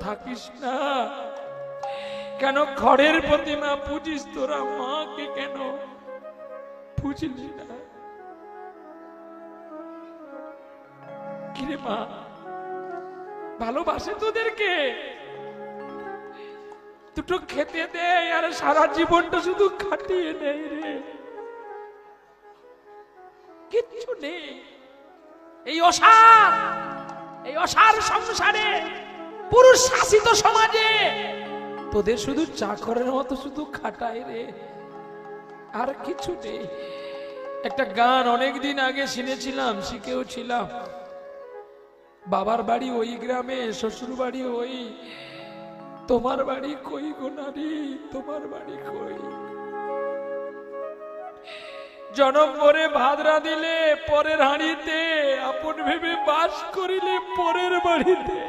থাকিস না কেন? ঘরের প্রতিমা পুজিস, তোরা মাকে কেন বুঝলি না? কিরে মা ভালোবাসে তোদেরকে, দুটো খেতে দে, আর সারা জীবনটা শুধু কাটিয়ে নেই রে, কিচ্ছু নেই। এই অসার সংসারে, পুরুষ শাসিত সমাজে তোদের শুধু চাকরের মতো শুধু খাটায় রে, আর কিছু নেই। একটা গান অনেকদিন আগে শুনেছিলাম, শিখেও ছিলাম। বাবার বাড়ি ওই গ্রামে, শ্বশুর বাড়ি ওই, তোমার বাড়ি কই গো নারী, তোমার বাড়ি কই? জনম ভরে ভাত রাঁধিলে পরের হাঁড়িতে, আপন ভেবে বাস করিলে পরের বাড়িতে।